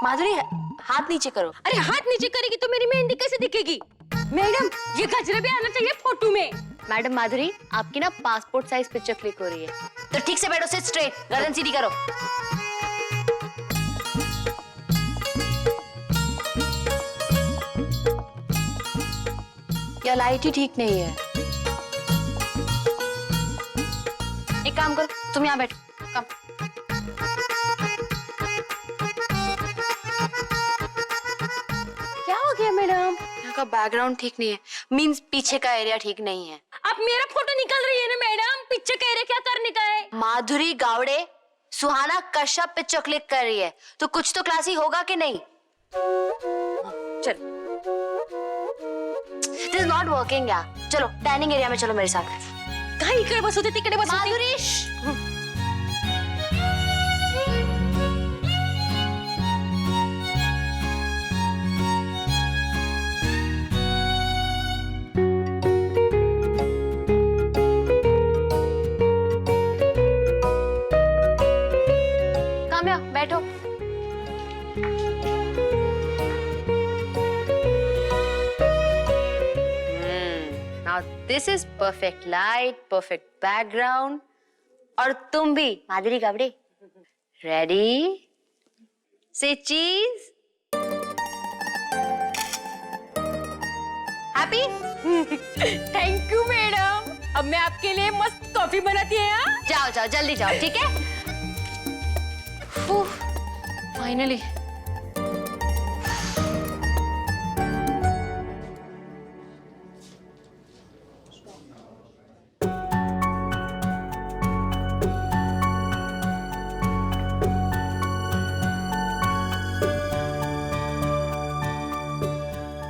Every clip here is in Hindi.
माधुरी हाथ नीचे करो। अरे हाथ नीचे करेगी तो मेरी मेहंदी कैसे दिखेगी? मैडम ये गजरा भी आना चाहिए फोटो में। मैडम माधुरी, आपकी ना पासपोर्ट साइज पिक्चर क्लिक हो रही है, तो ठीक से बैठो, सिट स्ट्रेट, गर्दन सीधी करो। या लाइट ही ठीक नहीं है। एक काम करो, तुम यहाँ बैठो। कम। क्या हो गया मैडम? यहाँ का बैकग्राउंड ठीक नहीं है, मींस पीछे का एरिया ठीक नहीं है। अब मेरा फोटो निकल रही है ना मैडम, पीछे कह रहे क्या करने का है? माधुरी गावड़े सुहाना कश्यप पिक्चर क्लिक कर रही है, तो कुछ तो क्लासी होगा कि नहीं? चल दिस इज नॉट वर्किंग यार। चलो डाइनिंग एरिया में चलो मेरे साथ। काय इकडे बस होते तिकडे बस होते। माधुरी काम्या बैठो। Now this is perfect light, perfect background. और तुम भी Madhuri Gawade. Ready? Say cheese. Happy? Thank you madam. अब मैं आपके लिए मस्त कॉफी बनाती है। जाओ जाओ जल्दी जाओ, ठीक है? फाइनली।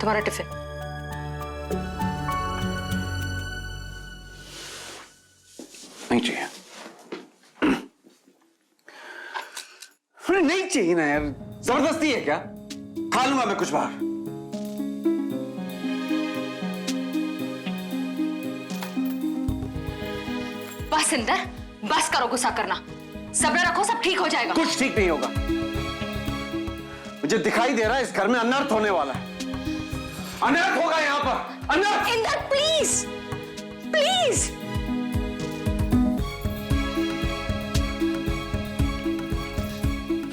तुम्हारा टिफिन। नहीं चाहिए। अरे नहीं चाहिए ना यार, जबरदस्ती है क्या? खा लूंगा मैं कुछ बाहर। बस इंदर, बस करो गुस्सा करना। सब्र रखो, सब ठीक हो जाएगा। कुछ ठीक नहीं होगा। मुझे दिखाई दे रहा है इस घर में अनर्थ होने वाला है। अनर्थ होगा यहाँ पर, अनर्थ। Inder please, please.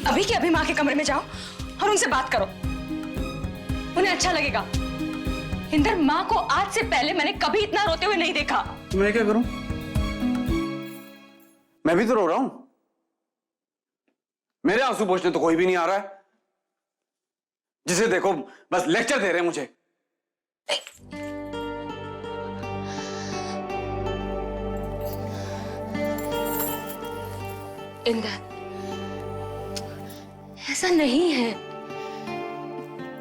अभी के अभी माँ के कमरे में जाओ और उनसे बात करो, उन्हें अच्छा लगेगा। इंदर, माँ को आज से पहले मैंने कभी इतना रोते हुए नहीं देखा। मैं क्या करूं? मैं भी तो रो रहा हूं। मेरे आंसू पोंछने तो कोई भी नहीं आ रहा है। जिसे देखो बस लेक्चर दे रहे हैं मुझे। इंदर, ऐसा नहीं है।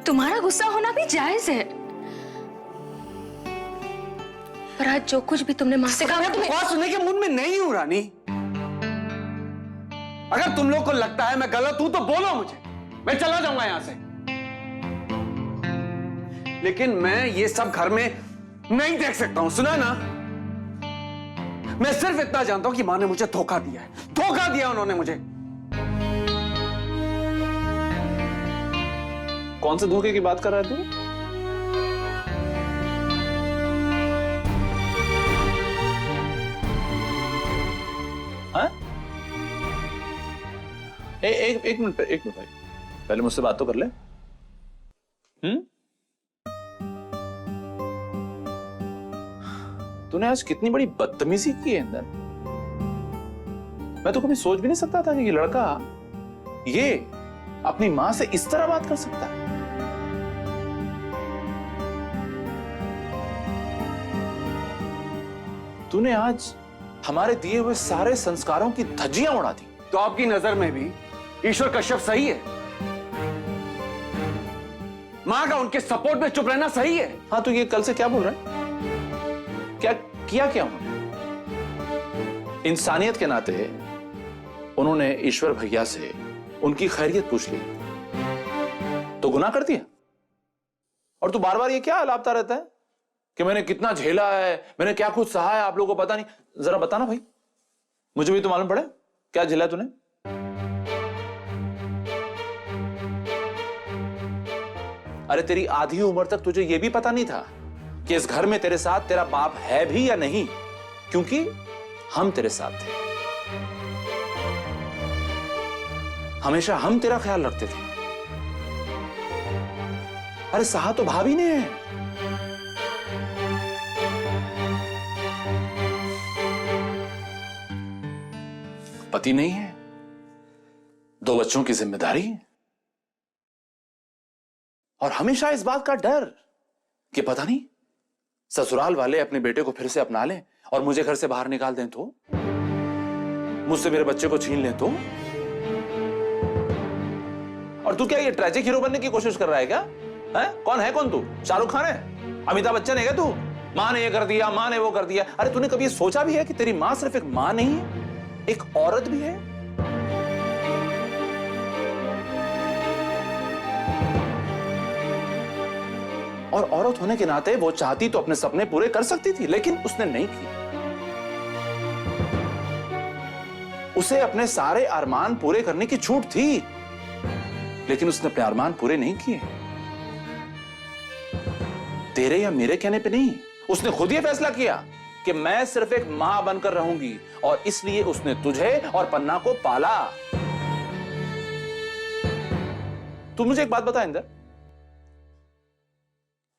तुम्हारा गुस्सा होना भी जायज है, पर आज जो कुछ भी तुमने माँ से कहा मैं तुम्हें... बात सुनने के मूड में नहीं हूं रानी। अगर तुम लोग को लगता है मैं गलत हूं तो बोलो मुझे, मैं चला जाऊंगा यहां से। लेकिन मैं ये सब घर में नहीं देख सकता हूं, सुना ना? मैं सिर्फ इतना जानता हूं कि मां ने मुझे धोखा दिया है, धोखा दिया उन्होंने मुझे। कौन से धोखे की बात कर रहा है तू? हाँ? एक मिनट भाई, पहले मुझसे बात तो कर ले। तूने आज कितनी बड़ी बदतमीजी की है अंदर। मैं तो कभी सोच भी नहीं सकता था कि ये लड़का ये अपनी मां से इस तरह बात कर सकता है। तूने आज हमारे दिए हुए सारे संस्कारों की धज्जियां उड़ा दी। तो आपकी नजर में भी ईश्वर कश्यप सही है? मां का उनके सपोर्ट में चुप रहना सही है? हाँ, तो ये कल से क्या बोल रहा है? क्या किया क्या उन्होंने? इंसानियत के नाते उन्होंने ईश्वर भैया से उनकी खैरियत पूछ ली, तो गुनाह कर दिया। और तू बार बार ये क्या अलापता रहता है कि मैंने कितना झेला है, मैंने क्या कुछ सहा है, आप लोगों को पता नहीं। जरा बताना भाई, मुझे भी तो मालूम पड़े क्या झेला तूने। अरे तेरी आधी उम्र तक तुझे यह भी पता नहीं था कि इस घर में तेरे साथ तेरा बाप है भी या नहीं, क्योंकि हम तेरे साथ थे। हमेशा हम तेरा ख्याल रखते थे। अरे सहा तो भाभी ने है। पति नहीं है, 2 बच्चों की जिम्मेदारी है, और हमेशा इस बात का डर कि पता नहीं ससुराल वाले अपने बेटे को फिर से अपना लें और मुझे घर से बाहर निकाल दें तो, मुझसे मेरे बच्चे को छीन लें तो। और तू क्या ये ट्रेजिक हीरो बनने की कोशिश कर रहा है क्या? कौन है तू? शाहरुख खान है? अमिताभ बच्चन है क्या तू? मां ने ये कर दिया, मां ने वो कर दिया। अरे तूने कभी ये सोचा भी है कि तेरी मां सिर्फ एक मां नहीं है, एक औरत भी है? और औरत होने के नाते वो चाहती तो अपने सपने पूरे कर सकती थी, लेकिन उसने नहीं किए। उसे अपने सारे अरमान पूरे करने की छूट थी, लेकिन उसने अपने अरमान पूरे नहीं किए। तेरे या मेरे कहने पे नहीं, उसने खुद ये फैसला किया कि मैं सिर्फ एक मां बनकर रहूंगी, और इसलिए उसने तुझे और पन्ना को पाला। तू मुझे एक बात बता इंदर,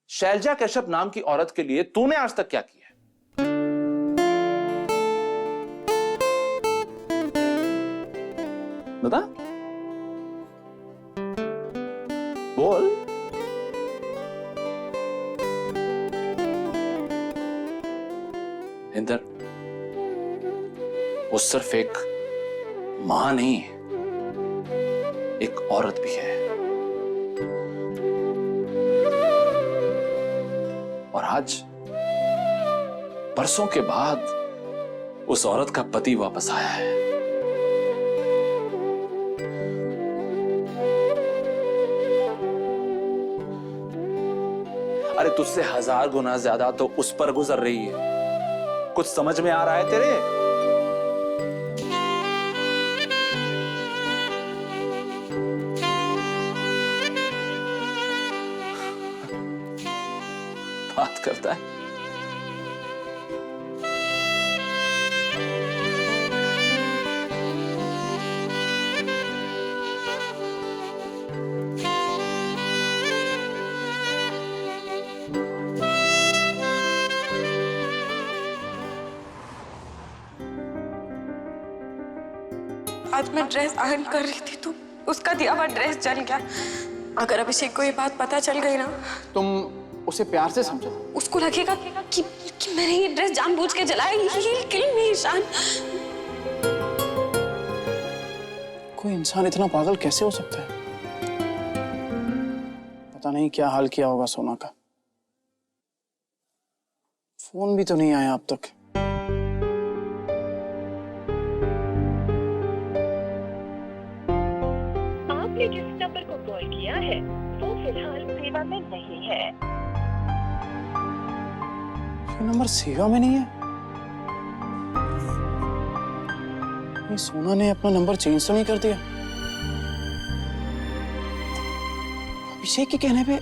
शैलजा कश्यप नाम की औरत के लिए तूने आज तक क्या किया है? बता, बोल। इंदर, वो सिर्फ एक मां नहीं है, एक औरत भी है। और आज बरसों के बाद उस औरत का पति वापस आया है। अरे तुझसे 1000 गुना ज्यादा तो उस पर गुजर रही है। कुछ समझ में आ रहा है तेरे? बात करता है। आज मैं ड्रेस आयरन कर रही थी तो उसका दिया हुआ ड्रेस जल गया। अगर अभिषेक को ये बात पता चल गई ना, तुम उसे प्यार से समझो। उसको लगेगा कि मैंने ये ड्रेस जानबूझ के जलाया। He'll kill me, Ishan. कोई इंसान इतना पागल कैसे हो सकता है? पता नहीं क्या हाल किया होगा सोना का। फोन भी तो नहीं आया अब तक। आपने जिस नंबर को कॉल किया है वो फिलहाल सेवा में नहीं है। ये नंबर सेवा में नहीं है। ये सोना ने अपना नंबर चेंज तो नहीं कर दिया? अभिषेक के कहने पे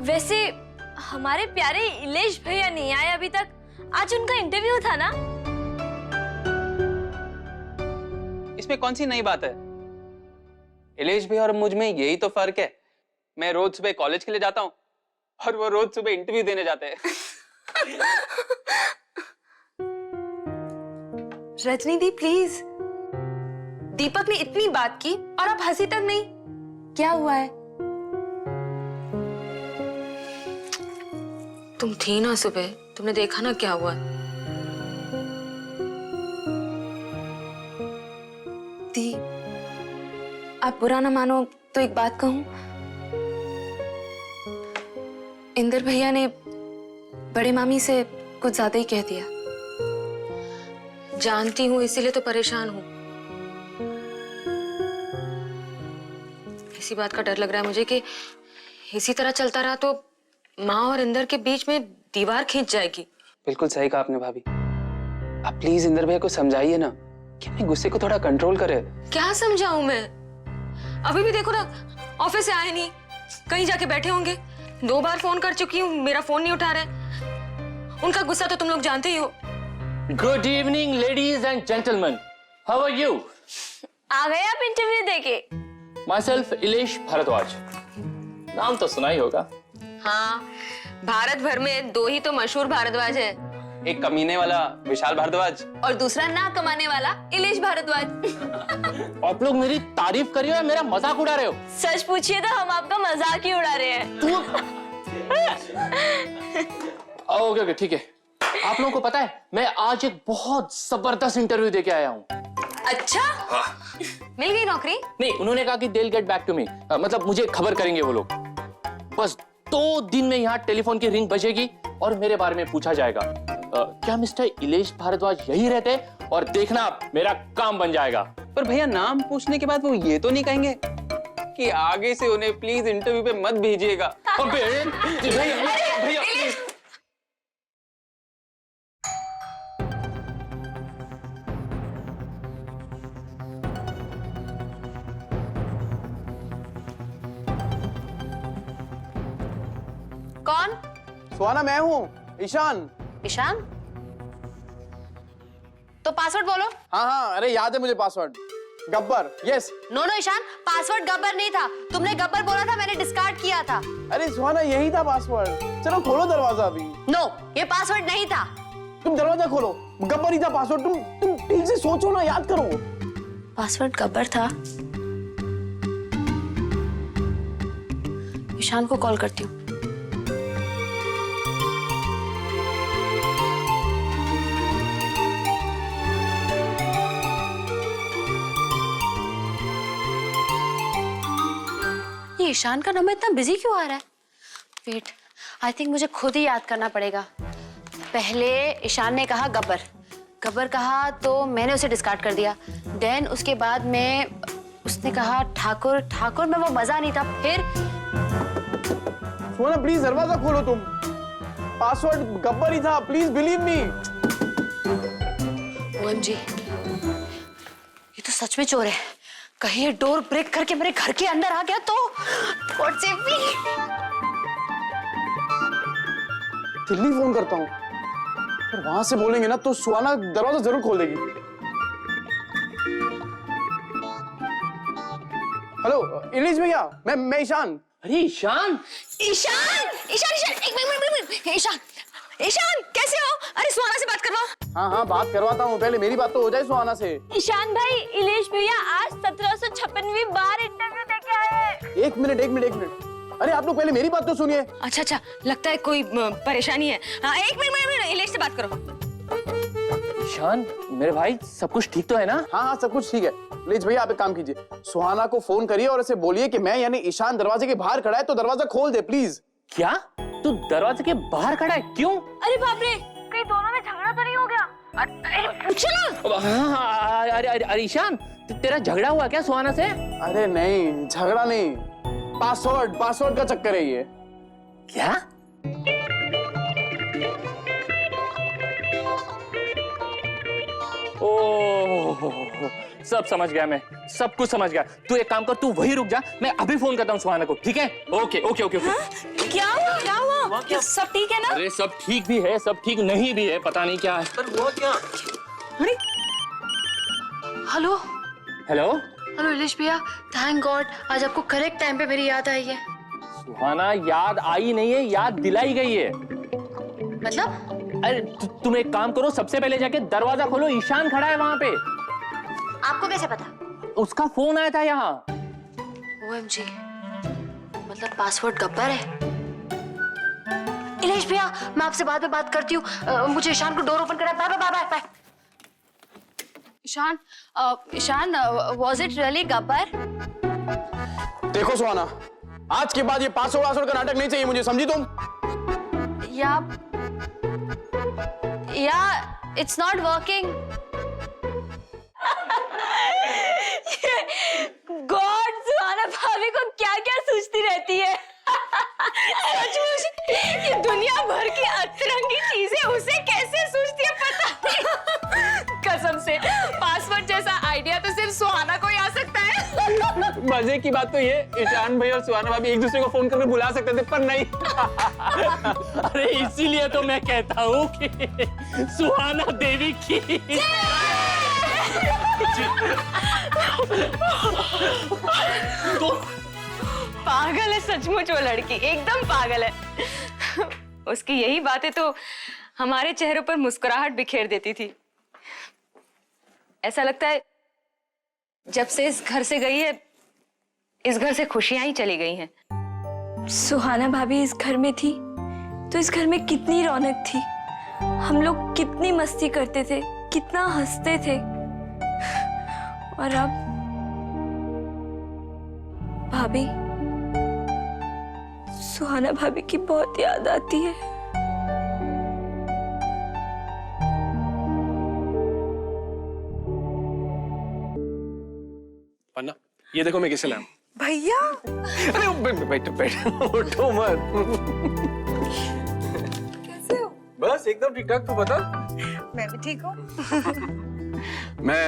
वैसे हमारे प्यारे इलेश भैया नहीं आए अभी तक। आज उनका इंटरव्यू था ना? इसमें कौन सी नई बात है? इलेश भैया और मुझ में यही तो फर्क है। मैं रोज सुबह कॉलेज के लिए जाता हूँ और वो रोज सुबह इंटरव्यू देने जाते हैं। रजनी दी प्लीज। दीपक ने इतनी बात की और आप हंसी तक नहीं। क्या हुआ है? तुम थी ना सुबह, तुमने देखा ना क्या हुआ। दी, आप बुरा ना मानो तो एक बात कहूं। इंदर भैया ने बड़े मामी से कुछ ज्यादा ही कह दिया। जानती हूं, इसीलिए तो परेशान हूं। इसी बात का डर लग रहा है मुझे कि इसी तरह चलता रहा तो माँ और इंदर के बीच में दीवार खींच जाएगी। बिल्कुल सही कहा आपने भाभी। आप प्लीज इंदर भैया को समझाइए ना कि अपने गुस्से को थोड़ा कंट्रोल करे। क्या समझाऊं मैं? अभी भी देखो ना, ऑफिस से आए नहीं, कहीं जाके बैठे होंगे। 2 बार फोन कर चुकी हूँ, मेरा फोन नहीं उठा रहे। उनका गुस्सा तो तुम लोग जानते ही हो। Good evening ladies and gentleman, how are you? आ गए आप इंटरव्यू देके? माई सेल्फ इलेश भारद्वाज, नाम तो सुना ही होगा। हाँ, भारत भर में 2 ही तो मशहूर भारद्वाज है। एक कमीने वाला विशाल भारद्वाज और दूसरा ना कमाने वाला इलेश भारद्वाज। आप लोग मेरी तारीफ कर रहे हो या मेरा मजाक उड़ा रहे हो? सच पूछिए तो हम आपका मजाक ही उड़ा रहे हैं। ओके ओके ठीक है। आप लोगों को पता है मैं आज एक बहुत जबरदस्त इंटरव्यू देके आया हूँ। अच्छा, मिल गई नौकरी? नहीं, उन्होंने कहा कि they'll get back to me, मतलब मुझे खबर करेंगे वो लोग। बस 2 दिन में यहाँ टेलीफोन की रिंग बजेगी और मेरे बारे में पूछा जाएगा क्या मिस्टर इलेश भारद्वाज यही रहते? और देखना मेरा काम बन जाएगा। पर भैया नाम पूछने के बाद वो ये तो नहीं कहेंगे कि आगे से उन्हें प्लीज इंटरव्यू पे मत भेजिएगा? अबे भैया कौन? सुहाना मैं हूँ, ईशान। ईशान? तो पासवर्ड बोलो। हाँ, अरे याद है मुझे password. Gabbar, yes. No Ishaan, password Gabbar नहीं था। तुमने गब्बर बोला था, मैंने डिस्कार्ड किया था। अरे सुहाना यही था पासवर्ड। चलो खोलो दरवाजा अभी। नो, ये पासवर्ड नहीं था। तुम दरवाजा खोलो, गब्बर ही था पासवर्ड। तुम ठीक से सोचो ना, याद करो। पासवर्ड गब्बर था। ईशान को कॉल करती हूँ। ये ईशान का नंबर इतना बिजी क्यों आ रहा है? वेट, आई थिंक मुझे खुद ही याद करना पड़ेगा। पहले ईशान ने कहा गब्बर, गब्बर कहा तो मैंने उसे डिस्कार्ड कर दिया। देन उसके बाद में उसने कहा ठाकुर, ठाकुर में वो मजा नहीं था। फिर सुहाना प्लीज दरवाजा खोलो तुम। पासवर्ड गब्बर ही था, प्लीज बिलीव मी। ओएमजी, ये तो सच में चोर है। कहीं ये डोर ब्रेक करके मेरे घर के अंदर आ गया तो God save me. Delhi phone करता हूँ, पर वहां से बोलेंगे ना तो सुहाना दरवाजा जरूर खोल देगी। हेलो इलेश भैया, मैं ईशान। अरे ईशान, ईशान, ईशान, ईशान, एक मिनट। ईशान, ईशान कैसे हो? अरे सुहाना से बात करवाओ। हाँ, बात करवाता हूँ, पहले मेरी बात तो हो जाए सुहाना से। ईशान भाई, इलेश भैया आज 1756वीं बार इंटरव्यू देके आए हैं। एक मिनट। अरे आप लोग पहले मेरी बात तो सुनिए। अच्छा, लगता है कोई परेशानी है। हाँ, एक मिनट, इलेश से बात करो। ईशान मेरे भाई, सब कुछ ठीक तो है ना? हाँ, सब कुछ ठीक है। इलेश भैया आप एक काम कीजिए, सुहाना को फोन करिए और उसे बोलिए कि मैं यानी ईशान दरवाजे के बाहर खड़ा है तो दरवाजा खोल दे प्लीज। क्या तू दरवाजे के बाहर खड़ा है? क्यों? अरे बाप रे, कहीं दोनों में झगड़ा तो नहीं हो गया? अरे पूछो ना। हाँ, अरे ईशान, तेरा झगड़ा हुआ क्या सुहाना से? अरे नहीं, झगड़ा नहीं, पासवर्ड का चक्कर है ये। क्या? ओह, सब समझ गया मैं, सब कुछ समझ गया। तू एक काम कर, तू वही रुक जा, मैं अभी फोन करता हूँ सुहाना को, ठीक है? ओके। क्या हुआ? सब ठीक है ना? अरे सब ठीक भी है, सब ठीक नहीं भी है, पता नहीं क्या है। पर वो क्या? अरे हेलो हेलो इलेश भैया, थैंक गॉड आज आपको करेक्ट टाइम पे मेरी याद आई है। सुहाना, याद आई नहीं है, याद दिलाई गई है। मतलब? अरे तुम एक काम करो, सबसे पहले जाके दरवाजा खोलो, ईशान खड़ा है वहां पे। आपको कैसे पता? उसका फोन आया था यहाँ। ओएमजी, मतलब पासवर्ड गब्बर है। इलेश भैया, मैं आपसे बाद में बात करती हूँ। मुझे ईशान को डोर ओपन करना है। Bye. Ishaan, was it really Gabbar? देखो सुहाना, आज के बाद ये पासवर्ड का नाटक नहीं चाहिए मुझे, समझी तुम? या it's not working. गॉड, सुहाना भाभी को क्या क्या सोचती रहती है। पासवर्ड जैसा आइडिया तो सिर्फ सुहाना को ही आ सकता है। मजे की बात तो ये ईशान भाई और सुहाना भाभी एक दूसरे को फोन करके बुला सकते थे, पर नहीं। अरे इसीलिए तो मैं कहता हूँ कि सुहाना देवी की। तो पागल है सचमुच वो लड़की, एकदम पागल है। उसकी यही बातें तो हमारे चेहरों पर मुस्कुराहट बिखेर देती थी। ऐसा लगता है जब से इस घर से गई है, इस घर से खुशियां ही चली गई हैं। सुहाना भाभी इस घर में थी तो इस घर में कितनी रौनक थी, हम लोग कितनी मस्ती करते थे, कितना हंसते थे। और अब भाभी, सुहाना भाभी की बहुत याद आती है। पन्ना, ये देखो मैं किसे लाया हूं। भैया अरे बैठ बैठ, उठो मत। कैसे हो? बस एकदम ठीक ठाक। तू बता। मैं भी ठीक हूँ। मैं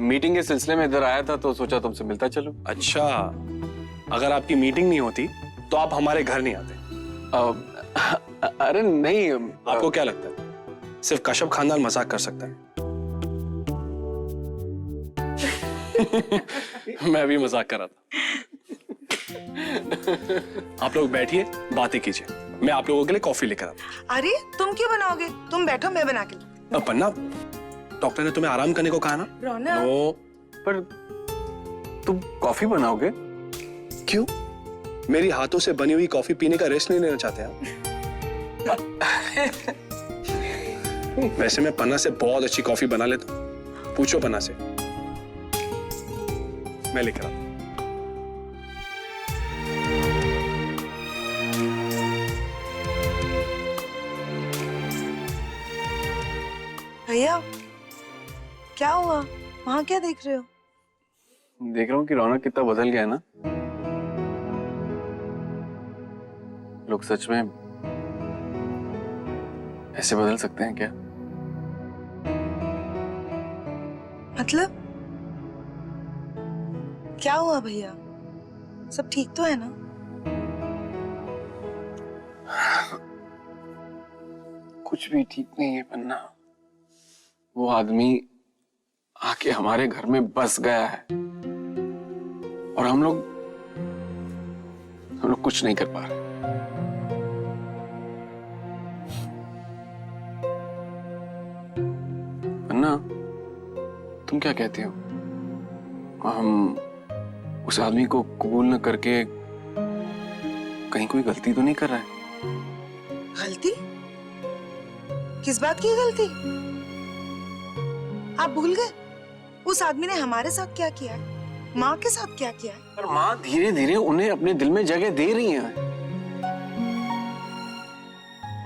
मीटिंग के सिलसिले में इधर आया था तो सोचा तुमसे मिलता चलूं। अच्छा, अगर आपकी मीटिंग नहीं होती तो आप हमारे घर नहीं आते। अरे नहीं। आपको क्या लगता है सिर्फ कश्यप खानदान मजाक कर सकता है? मैं भी मजाक कर रहा था। आप लोग बैठिए, बातें कीजिए, मैं आप लोगों के लिए कॉफी लेकर आता अरे तुम क्यों बनाओगे? तुम बैठो, मैं बना के लाती हूं। पन्ना, डॉक्टर ने तुम्हें आराम करने को कहा ना? रौनक। नो। पर तुम कॉफी बनाओगे? क्यों? मेरी हाथों से बनी हुई कॉफी पीने का रेस्ट नहीं लेना चाहते आप? वैसे मैं पन्ना से बहुत अच्छी कॉफी बना लेता हूं, पूछो पन्ना से। मैं लेकर आता हूं। भैया क्या हुआ? वहां क्या देख रहे हो? देख रहा हूँ कि रौनक कितना बदल गया है ना। लोग सच में ऐसे बदल सकते हैं क्या? मतलब क्या हुआ भैया? सब ठीक तो है ना? कुछ भी ठीक नहीं है पन्ना। वो आदमी आके हमारे घर में बस गया है और हम लोग कुछ नहीं कर पा रहे। पन्ना, तुम क्या कहती हो? हम उस आदमी को कबूल न करके कहीं कोई गलती तो नहीं कर रहा है? गलती? किस बात की गलती? आप भूल गए उस आदमी ने हमारे साथ क्या किया है, माँ के साथ क्या किया है? पर माँ धीरे धीरे उन्हें अपने दिल में जगह दे रही है।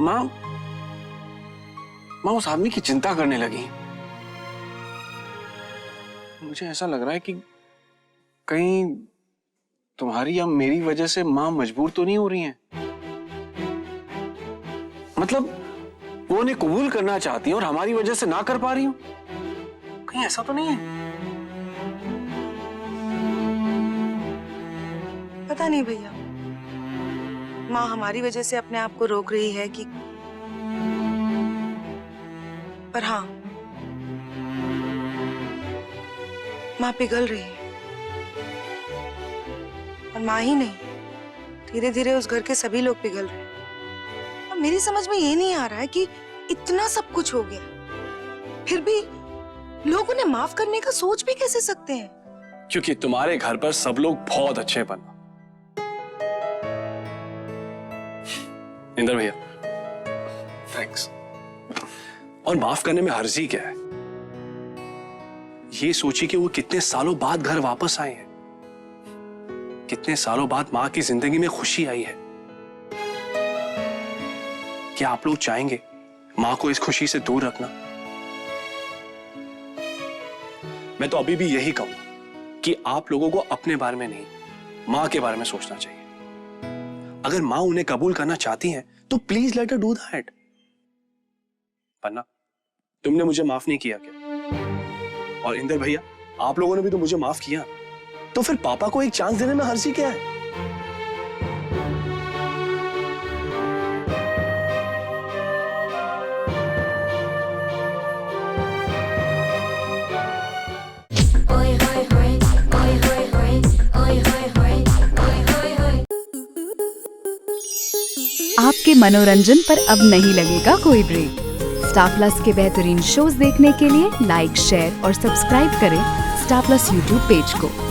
माँ उस आदमी की चिंता करने लगी। मुझे ऐसा लग रहा है कि कहीं तुम्हारी या मेरी वजह से माँ मजबूर तो नहीं हो रही हैं। मतलब वो उन्हें कबूल करना चाहती हैं और हमारी वजह से ना कर पा रही हूं। कहीं ऐसा तो नहीं है? पता नहीं भैया, माँ हमारी वजह से अपने आप को रोक रही है कि, पर हाँ, माँ पिघल रही है। और माँ ही नहीं, धीरे धीरे उस घर के सभी लोग पिघल रहे हैं। और मेरी समझ में ये नहीं आ रहा है कि इतना सब कुछ हो गया, फिर भी लोग उन्हें माफ करने का सोच भी कैसे सकते हैं? क्योंकि तुम्हारे घर पर सब लोग बहुत अच्छे हैं पन्ना। इंदर भैया, थैंक्स। और माफ करने में हर्जी क्या है? ये सोचिए कि वो कितने सालों बाद घर वापस आए हैं, कितने सालों बाद मां की जिंदगी में खुशी आई है। क्या आप लोग चाहेंगे मां को इस खुशी से दूर रखना? मैं तो अभी भी यही कहूंगा कि आप लोगों को अपने बारे में नहीं, मां के बारे में सोचना चाहिए। अगर मां उन्हें कबूल करना चाहती हैं तो please let her do that. Panna, तुमने मुझे माफ नहीं किया क्या? और इंदर भैया, आप लोगों ने भी तो मुझे माफ किया, तो फिर पापा को एक चांस देने में हर्जी क्या है? आपके मनोरंजन पर अब नहीं लगेगा कोई ब्रेक। स्टार प्लस के बेहतरीन शोज देखने के लिए लाइक, शेयर और सब्सक्राइब करें स्टार प्लस यूट्यूब पेज को।